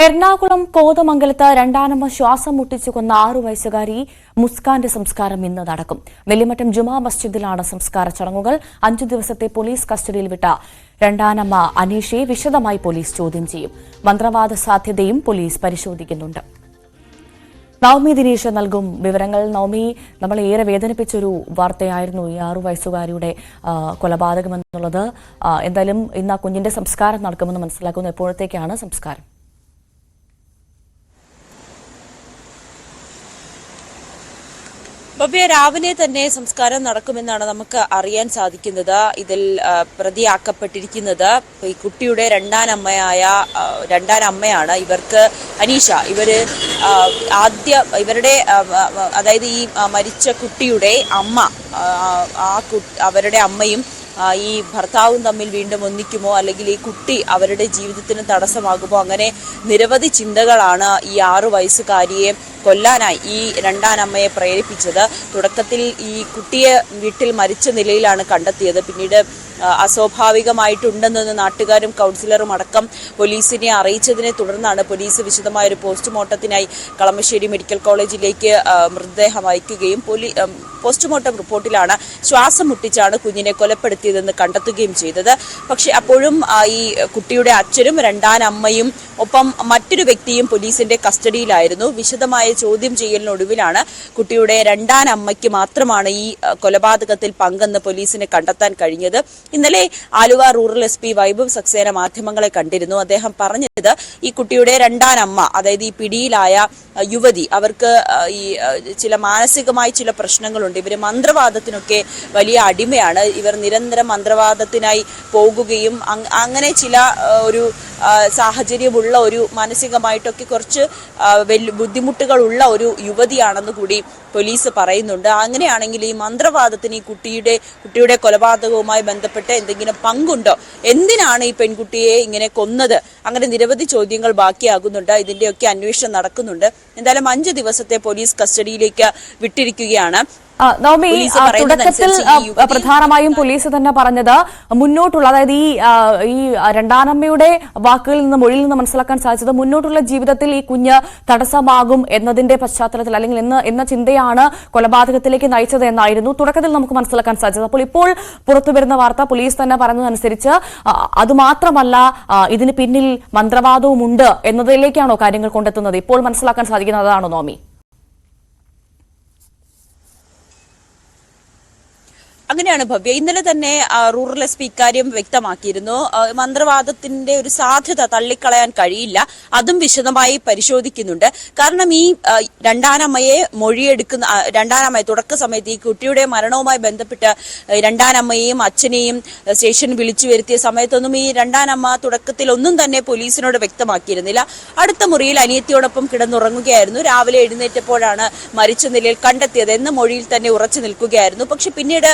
എറണാകുളം കോതമംഗലത്ത് രണ്ടാനമ്മ ശ്വാസം മുട്ടിച്ചു കൊന്ന 6 വയസ്സുകാരി മുസ്കാന്റെ സംസ്കാരം ഇന്ന് നടക്കും. നെല്ലിമറ്റം ജുമാ മസ്ജിദിലാണ് സംസ്കാര ചടങ്ങുകൾ. 5 ദിവസത്തെ പോലീസ് കസ്റ്റഡിയിൽ വിട്ട രണ്ടാനമ്മ അനീഷയെ വിശദമായി പോലീസ് ചോദ്യം ചെയ്യും. മന്ത്രവാദ സാധ്യതയും പോലീസ് പരിശോധിക്കുന്നുണ്ട്. നവമി ദിനേശ് നൽകും വിവരങ്ങൾ. നവമി, നമ്മൾ ഏറെ വേദനിപ്പിച്ചൊരു വാർത്തയായിരുന്നു ഈ 6 വയസ്സുകാരിയുടെ കൊലപാതകമെന്നുള്ളത്. എന്തായാലും ഇന്ന് ആ കുഞ്ഞിന്റെ സംസ്കാരം നടക്കുമെന്ന് മനസ്സിലാക്കുന്നു. എപ്പോഴത്തേക്കാണ് സംസ്കാരം? ഭവ്യ, രാവിലെ തന്നെ സംസ്കാരം നടക്കുമെന്നാണ് നമുക്ക് അറിയാൻ സാധിക്കുന്നത്. ഇതിൽ പ്രതിയാക്കപ്പെട്ടിരിക്കുന്നത് ഈ കുട്ടിയുടെ രണ്ടാനമ്മയാണ്. ഇവർക്ക് അനീഷ. ഇവരുടെ അതായത് ഈ മരിച്ച കുട്ടിയുടെ അമ്മ, അവരുടെ അമ്മയും ഈ ഭർത്താവും തമ്മിൽ വീണ്ടും ഒന്നിക്കുമോ, അല്ലെങ്കിൽ ഈ കുട്ടി അവരുടെ ജീവിതത്തിന് തടസ്സമാകുമോ, അങ്ങനെ നിരവധി ചിന്തകളാണ് ഈ 6 വയസ്സുകാരിയെ കൊല്ലാനായി ഈ രണ്ടാനമ്മയെ പ്രേരിപ്പിച്ചത്. തുടക്കത്തിൽ ഈ കുട്ടിയെ വീട്ടിൽ മരിച്ച നിലയിലാണ് കണ്ടെത്തിയത്. പിന്നീട് അസ്വാഭാവികമായിട്ടുണ്ടെന്ന് നാട്ടുകാരും കൗൺസിലറും അടക്കം പോലീസിനെ അറിയിച്ചതിനെ തുടർന്നാണ് പോലീസ് വിശദമായൊരു പോസ്റ്റ്മോർട്ടത്തിനായി കളമശ്ശേരി മെഡിക്കൽ കോളേജിലേക്ക് മൃതദേഹം അയക്കുകയും പോസ്റ്റ്മോർട്ടം റിപ്പോർട്ടിലാണ് ശ്വാസം മുട്ടിച്ചാണ് കുഞ്ഞിനെ കൊലപ്പെടുത്തിയതെന്ന് കണ്ടെത്തുകയും ചെയ്തത്. പക്ഷെ അപ്പോഴും ഈ കുട്ടിയുടെ അച്ഛനും രണ്ടാനമ്മയും ഒപ്പം മറ്റൊരു വ്യക്തിയും പോലീസിന്റെ കസ്റ്റഡിയിലായിരുന്നു. വിശദമായ ചോദ്യം ചെയ്യലിനൊടുവിലാണ് കുട്ടിയുടെ രണ്ടാനമ്മയ്ക്ക് മാത്രമാണ് ഈ കൊലപാതകത്തിൽ പങ്കെന്ന് പോലീസിനെ കണ്ടെത്താൻ കഴിഞ്ഞത്. ഇന്നലെ ആലുവ റൂറൽ SP വൈഭവ് സക്സേന മാധ്യമങ്ങളെ കണ്ടിരുന്നു. അദ്ദേഹം പറഞ്ഞത് ഈ കുട്ടിയുടെ രണ്ടാനമ്മ, അതായത് ഈ പിടിയിലായ യുവതി, അവർക്ക് ഈ മാനസികമായി ചില പ്രശ്നങ്ങളുണ്ട്. ഇവർ മന്ത്രവാദത്തിനൊക്കെ വലിയ അടിമയാണ്. ഇവർ നിരന്തരം മന്ത്രവാദത്തിനായി പോകുകയും അങ്ങനെ ചില ഒരു സാഹചര്യമുള്ള ഒരു മാനസികമായിട്ടൊക്കെ കുറച്ച് ബുദ്ധിമുട്ടുകളുള്ള ഒരു യുവതിയാണെന്ന് കൂടി പോലീസ് പറയുന്നുണ്ട്. അങ്ങനെയാണെങ്കിൽ ഈ മന്ത്രവാദത്തിന് ഈ കുട്ടിയുടെ കൊലപാതകവുമായി ബന്ധപ്പെട്ട് എന്തെങ്കിലും പങ്കുണ്ടോ? എന്തിനാണ് ഈ പെൺകുട്ടിയെ ഇങ്ങനെ കൊന്നത്? അങ്ങനെ നിരവധി ചോദ്യങ്ങൾ ബാക്കിയാകുന്നുണ്ട്. ഇതിന്റെയൊക്കെ അന്വേഷണം നടക്കുന്നുണ്ട്. എന്തായാലും 5 ദിവസത്തെ പോലീസ് കസ്റ്റഡിയിലേക്ക് വിട്ടിരിക്കുകയാണ്. നവമി, തുടക്കത്തിൽ പ്രധാനമായും പോലീസ് തന്നെ പറഞ്ഞത് മുന്നോട്ടുള്ള, അതായത് ഈ രണ്ടാനമ്മയുടെ വാക്കുകളിൽ നിന്ന്, മൊഴിയിൽ നിന്ന് മനസ്സിലാക്കാൻ സാധിച്ചത് മുന്നോട്ടുള്ള ജീവിതത്തിൽ ഈ കുഞ്ഞ് തടസ്സമാകും എന്നതിന്റെ പശ്ചാത്തലത്തിൽ, അല്ലെങ്കിൽ എന്ന ചിന്തയാണ് കൊലപാതകത്തിലേക്ക് നയിച്ചത് എന്നായിരുന്നു തുടക്കത്തിൽ നമുക്ക് മനസ്സിലാക്കാൻ സാധിച്ചത്. അപ്പോൾ ഇപ്പോൾ പുറത്തുവരുന്ന വാർത്ത പോലീസ് തന്നെ പറഞ്ഞതനുസരിച്ച് അതുമാത്രമല്ല, ഇതിന് പിന്നിൽ മന്ത്രവാദവും ഉണ്ട് എന്നതിലേക്കാണോ കാര്യങ്ങൾ കൊണ്ടെത്തുന്നത്? ഇപ്പോൾ മനസ്സിലാക്കാൻ സാധിക്കുന്നതാണോ നവമി? അങ്ങനെയാണ് ഭവ്യ. ഇന്നലെ തന്നെ റൂറൽ SP ഇക്കാര്യം വ്യക്തമാക്കിയിരുന്നു. മന്ത്രവാദത്തിന്റെ ഒരു സാധ്യത തള്ളിക്കളയാൻ കഴിയില്ല. അതും വിശദമായി പരിശോധിക്കുന്നുണ്ട്. കാരണം ഈ രണ്ടാനമ്മയെ തുടക്ക സമയത്ത് ഈ കുട്ടിയുടെ മരണവുമായി ബന്ധപ്പെട്ട് രണ്ടാനമ്മയെയും അച്ഛനെയും സ്റ്റേഷനിൽ വിളിച്ചു വരുത്തിയ സമയത്തൊന്നും ഈ രണ്ടാനമ്മ തുടക്കത്തിൽ ഒന്നും തന്നെ പോലീസിനോട് വ്യക്തമാക്കിയിരുന്നില്ല. അടുത്ത മുറിയിൽ അനിയത്തിയോടൊപ്പം കിടന്നുറങ്ങുകയായിരുന്നു. രാവിലെ എഴുന്നേറ്റപ്പോഴാണ് മരിച്ച നിലയിൽ കണ്ടെത്തിയത് എന്ന മൊഴിയിൽ തന്നെ ഉറച്ചു നിൽക്കുകയായിരുന്നു. പക്ഷെ പിന്നീട്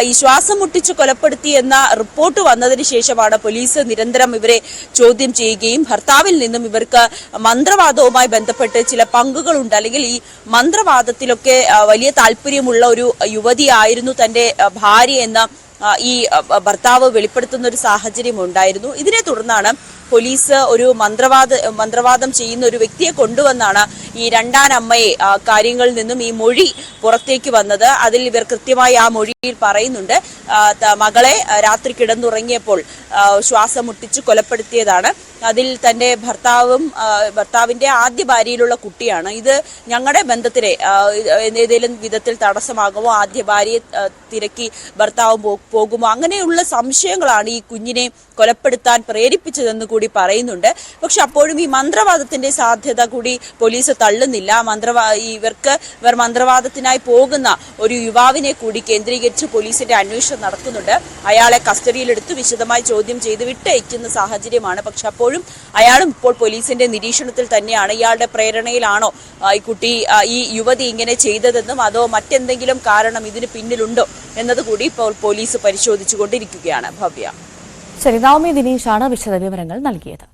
ഈ ശ്വാസം മുട്ടിച്ച് കൊലപ്പെടുത്തി എന്ന റിപ്പോർട്ട് വന്നതിന് ശേഷമാണ് പോലീസ് നിരന്തരം ഇവരെ ചോദ്യം ചെയ്യുകയും ഭർത്താവിൽ നിന്നും ഇവർക്ക് മന്ത്രവാദവുമായി ബന്ധപ്പെട്ട് ചില പങ്കുകളുണ്ട്, അല്ലെങ്കിൽ ഈ മന്ത്രവാദത്തിലൊക്കെ വലിയ താല്പര്യമുള്ള ഒരു യുവതിയായിരുന്നു തന്റെ ഭാര്യ എന്ന ഈ ഭർത്താവ് വെളിപ്പെടുത്തുന്ന ഒരു സാഹചര്യം ഉണ്ടായിരുന്നു. ഇതിനെ തുടർന്നാണ് പോലീസ് ഒരു മന്ത്രവാദം ചെയ്യുന്ന ഒരു വ്യക്തിയെ കൊണ്ടുവന്നാണ് ഈ രണ്ടാനമ്മയെ കാര്യങ്ങളിൽ നിന്നും ഈ മൊഴി പുറത്തേക്ക് വന്നത്. അതിൽ ഇവർ കൃത്യമായി ആ മൊഴിയിൽ പറയുന്നുണ്ട്, മകളെ രാത്രി കിടന്നുറങ്ങിയപ്പോൾ ശ്വാസം മുട്ടിച്ച് കൊലപ്പെടുത്തിയതാണ്. അതിൽ തന്റെ ഭർത്താവിന്റെ ആദ്യ ഭാര്യയിലുള്ള കുട്ടിയാണ്. ഇത് ഞങ്ങളുടെ ബന്ധത്തിലെ ഏതെങ്കിലും വിധത്തിൽ തടസ്സമാകുമോ, ആദ്യ ഭാര്യയെ തിരക്കി ഭർത്താവ് പോകുമോ, അങ്ങനെയുള്ള സംശയങ്ങളാണ് ഈ കുഞ്ഞിനെ കൊലപ്പെടുത്താൻ പ്രേരിപ്പിച്ചതെന്ന് കൂടി പറയുന്നുണ്ട്. പക്ഷെ അപ്പോഴും ഈ മന്ത്രവാദത്തിന്റെ സാധ്യത കൂടി പോലീസ് തള്ളുന്നില്ല. ഇവർ മന്ത്രവാദത്തിനായി പോകുന്ന ഒരു യുവാവിനെ കൂടി കേന്ദ്രീകരിച്ച് പോലീസിന്റെ അന്വേഷണം നടക്കുന്നുണ്ട്. അയാളെ കസ്റ്റഡിയിലെടുത്ത് വിശദമായി ചോദ്യം ചെയ്ത് വിട്ടയക്കുന്ന സാഹചര്യമാണ്. പക്ഷെ അപ്പോഴും അയാളും ഇപ്പോൾ പോലീസിന്റെ നിരീക്ഷണത്തിൽ തന്നെയാണ്. ഇയാളുടെ പ്രേരണയിലാണോ ഈ യുവതി ഇങ്ങനെ ചെയ്തതെന്നും അതോ മറ്റെന്തെങ്കിലും കാരണം ഇതിന് പിന്നിലുണ്ടോ എന്നതുകൂടി ഇപ്പോൾ പോലീസ് പരിശോധിച്ചുകൊണ്ടിരിക്കുകയാണ്. ഭവ്യ. ശരി, നവമി ദിനേശാണ് വിശദവിവരങ്ങൾ നൽകിയത്.